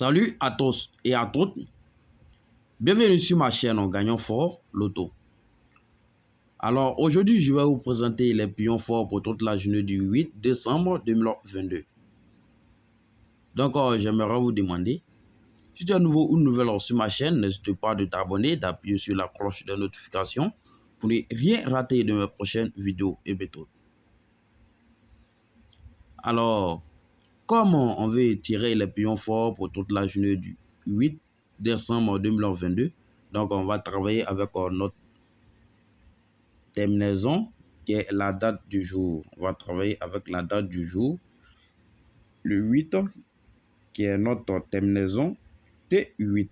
Salut à tous et à toutes. Bienvenue sur ma chaîne en gagnant fort Loto. Alors aujourd'hui, je vais vous présenter les pions forts pour toute la journée du 8 décembre 2022. Donc, j'aimerais vous demander, si tu es nouveau ou nouvelle sur ma chaîne, n'hésite pas de t'abonner, d'appuyer sur la cloche de notification pour ne rien rater de mes prochaines vidéos et méthodes. Alors, comment on veut tirer les pions forts pour toute la journée du 8 décembre 2022? Donc, on va travailler avec notre terminaison qui est la date du jour. On va travailler avec la date du jour, le 8, qui est notre terminaison T8.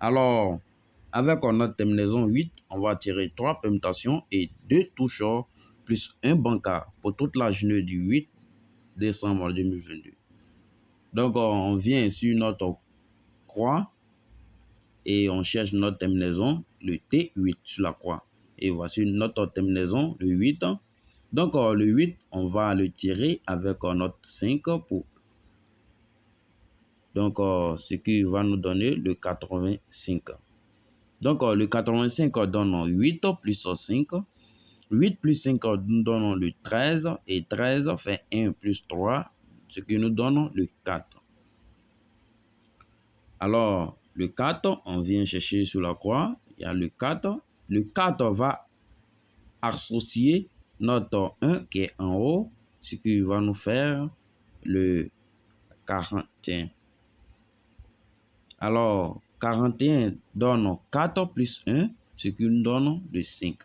Alors, avec notre terminaison 8, on va tirer 3 permutations et 2 touches plus un banca pour toute la journée du 8 décembre 2022. Donc, on vient sur notre croix et on cherche notre terminaison, le T8 sur la croix. Et voici notre terminaison, le 8. Donc, le 8, on va le tirer avec notre 5 pour. Donc, ce qui va nous donner le 85. Donc, le 85 donne 8 plus 5. 8 plus 5 nous donne le 13. Et 13 fait 1 plus 3, ce qui nous donne le 4. Alors, le 4, on vient chercher sur la croix. Il y a le 4. Le 4 va associer notre 1 qui est en haut, ce qui va nous faire le 41. Alors, 41 donne 4 plus 1, ce qui nous donne le 5.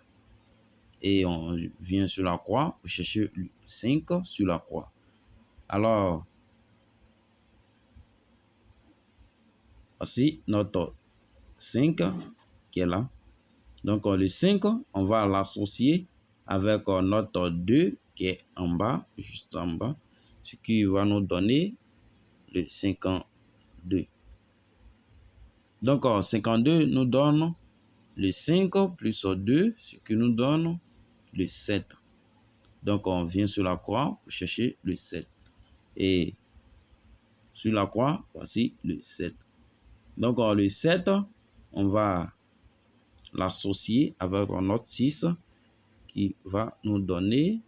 Et on vient sur la croix pour chercher le 5 sur la croix. Alors, voici notre 5 qui est là. Donc, le 5, on va l'associer avec notre 2 qui est en bas, juste en bas, ce qui va nous donner le 52. Donc, 52 nous donne le 5 plus 2, ce qui nous donne le 7. Donc, on vient sur la croix pour chercher le 7. Et sur la croix, voici le 7. Donc, le 7, on va l'associer avec notre 6 qui va nous donner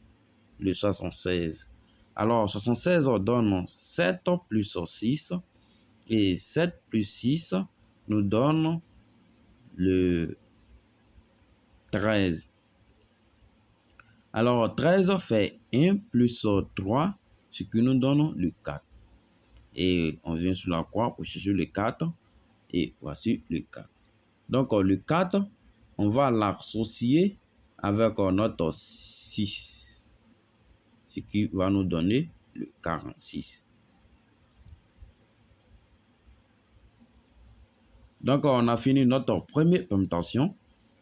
le 76. Alors, 76 donne 7 plus 6. Et 7 plus 6 nous donne le 13. Alors, 13 fait 1 plus 3, ce qui nous donne le 4. Et on vient sur la croix pour chercher le 4. Et voici le 4. Donc, le 4, on va l'associer avec notre 6, ce qui va nous donner le 46. Donc, on a fini notre première permutation.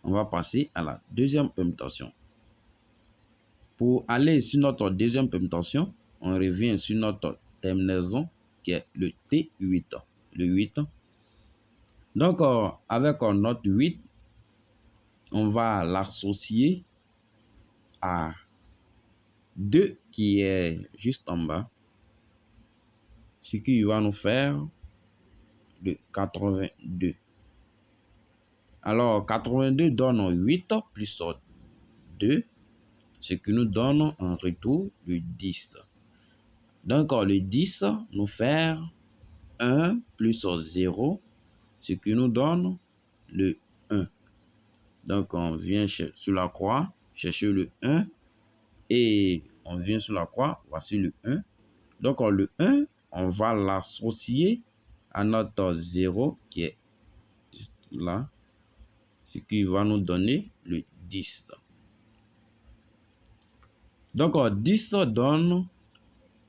On va passer à la deuxième permutation. Pour aller sur notre deuxième permutation, on revient sur notre terminaison qui est le T8. Le 8. Donc, avec notre 8, on va l'associer à 2 qui est juste en bas, ce qui va nous faire le 82. Alors, 82 donne 8 plus 2, ce qui nous donne en retour le 10. Donc, le 10 nous fait 1 plus 0, ce qui nous donne le 1. Donc, on vient sur la croix, chercher le 1, et on vient sur la croix, voici le 1. Donc, le 1, on va l'associer à notre 0 qui est là, ce qui va nous donner le 10. Donc, 10 donne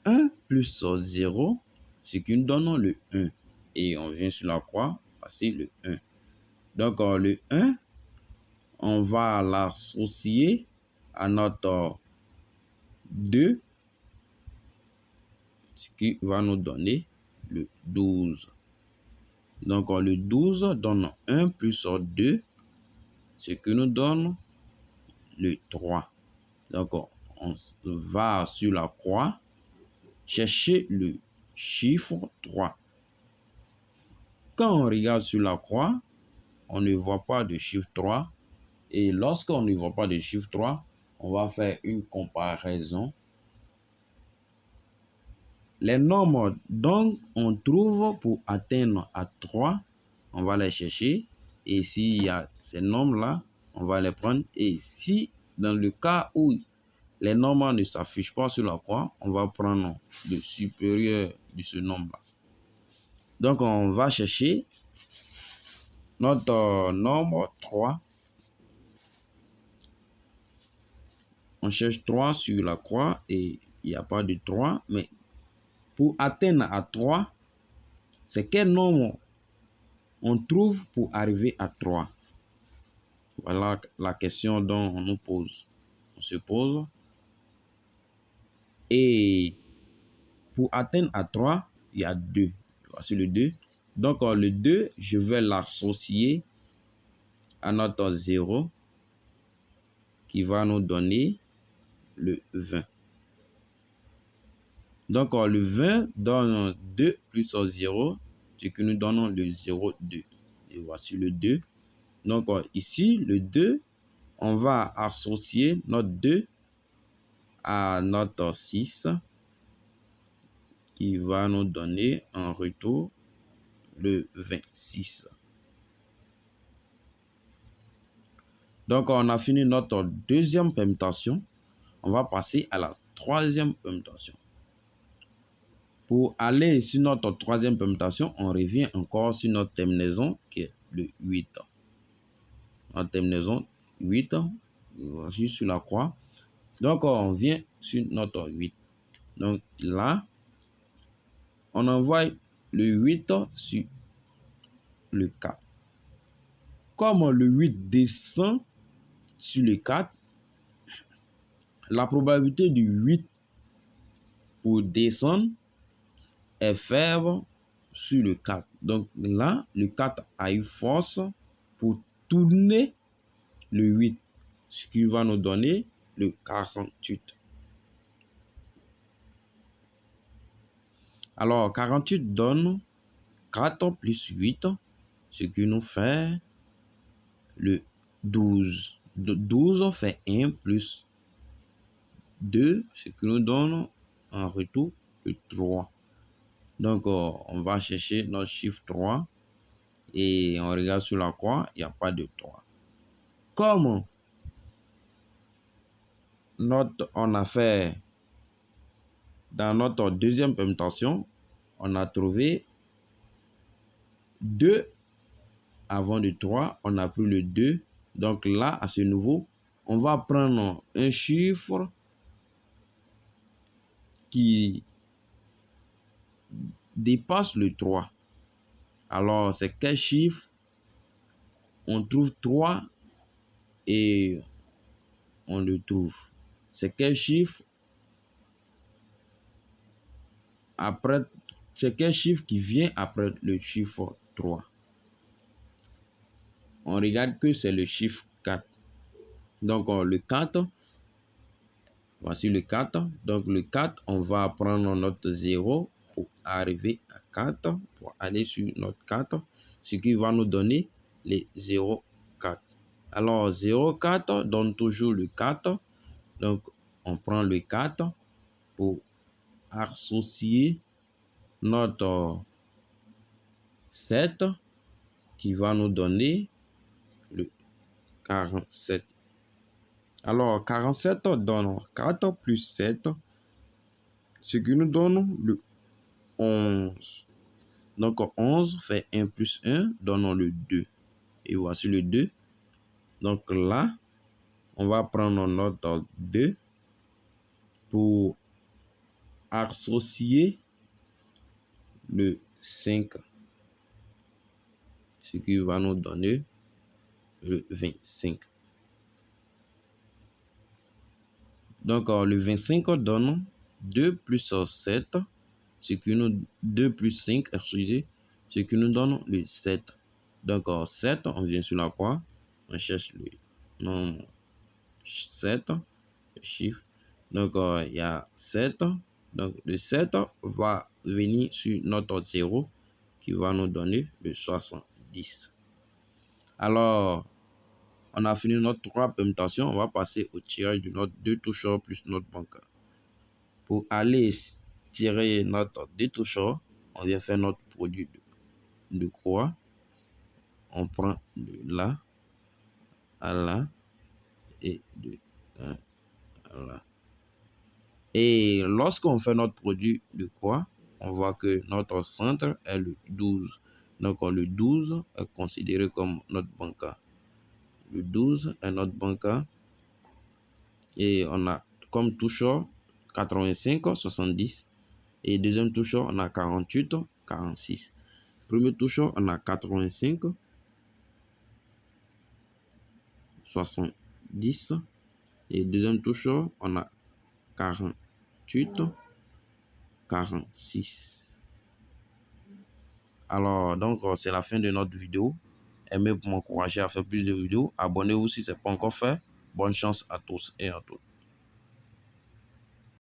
1 plus 0, ce qui nous donne le 1. Et on vient sur la croix, voici le 1. Donc, le 1, on va l'associer à notre 2, ce qui va nous donner le 12. Donc, le 12 donne 1 plus 2, ce qui nous donne le 3. Donc, on va sur la croix, chercher le chiffre 3. Quand on regarde sur la croix, on ne voit pas de chiffre 3. Et lorsqu'on ne voit pas de chiffre 3, on va faire une comparaison. Les nombres dont on trouve pour atteindre à 3, on va les chercher. Et s'il y a ces nombres-là, on va les prendre. Et si dans le cas où les nombres ne s'affichent pas sur la croix, on va prendre le supérieur de ce nombre-là. Donc, on va chercher notre nombre 3. On cherche 3 sur la croix et il n'y a pas de 3. Mais pour atteindre à 3, c'est quel nombre on trouve pour arriver à 3? Voilà la question dont on nous pose. On se pose. Et pour atteindre à 3, il y a 2. Voici le 2. Donc, le 2, je vais l'associer à notre 0 qui va nous donner le 20. Donc, le 20 donne 2 plus 0, ce qui nous donne le 0, 2. Et voici le 2. Donc, ici, le 2, on va associer notre 2 à notre 6 qui va nous donner en retour le 26. Donc, on a fini notre deuxième permutation. On va passer à la troisième permutation. Pour aller sur notre troisième permutation, on revient encore sur notre terminaison qui est le 8. Notre terminaison 8, voici sur la croix. Donc, on vient sur notre 8. Donc, là, on envoie le 8 sur le 4. Comme le 8 descend sur le 4, la probabilité du 8 pour descendre est faible sur le 4. Donc là, le 4 a une force pour tourner le 8, ce qui va nous donner le 48. Alors, 48 donne 4 plus 8, ce qui nous fait le 12. 12 fait 1 plus 2, ce qui nous donne en retour le 3. Donc, on va chercher notre chiffre 3 et on regarde sur la croix, il n'y a pas de 3. Comme on a fait dans notre deuxième permutation, on a trouvé 2 avant le 3, on a pris le 2. Donc là, à ce niveau, on va prendre un chiffre qui dépasse le 3. Alors, c'est quel chiffre? On trouve 3 et on le trouve. C'est quel chiffre? C'est quel chiffre qui vient après le chiffre 3? On regarde que c'est le chiffre 4. Donc, le 4, voici le 4. Donc, le 4, on va prendre notre 0 pour arriver à 4, pour aller sur notre 4, ce qui va nous donner les 0, 4. Alors, 0, 4 donne toujours le 4. Donc, on prend le 4 pour associer notre 7 qui va nous donner le 47. Alors, 47 donne 4 plus 7, ce qui nous donne le 11. Donc, 11 fait 1 plus 1, donne le 2. Et voici le 2. Donc là, on va prendre notre 2 pour associer le 5, ce qui va nous donner le 25. Donc, le 25 donne 2 plus 7, ce qui nous 2 plus 5, excusez, ce qui nous donne le 7. Donc, 7, on vient sur la croix, on cherche le nombre 7, le chiffre. Donc, il y a 7. Donc, le 7 va venir sur notre 0 qui va nous donner le 70. Alors, on a fini notre 3 permutations. On va passer au tirage de notre 2 toucheurs plus notre bancaire. Pour aller tirer notre 2 toucheurs, on vient faire notre produit de croix. On prend de là à là et de là à là. Et lorsqu'on fait notre produit de croix, on voit que notre centre est le 12. Donc le 12 est considéré comme notre bancaire. Le 12 est notre bancaire. Et on a comme toucheur 85, 70. Et deuxième toucheur, on a 48, 46. Premier toucheur, on a 85, 70. Et deuxième toucheur, on a 48, 46. Alors, donc, c'est la fin de notre vidéo. Aimez pour m'encourager à faire plus de vidéos. Abonnez-vous si ce n'est pas encore fait. Bonne chance à tous et à toutes.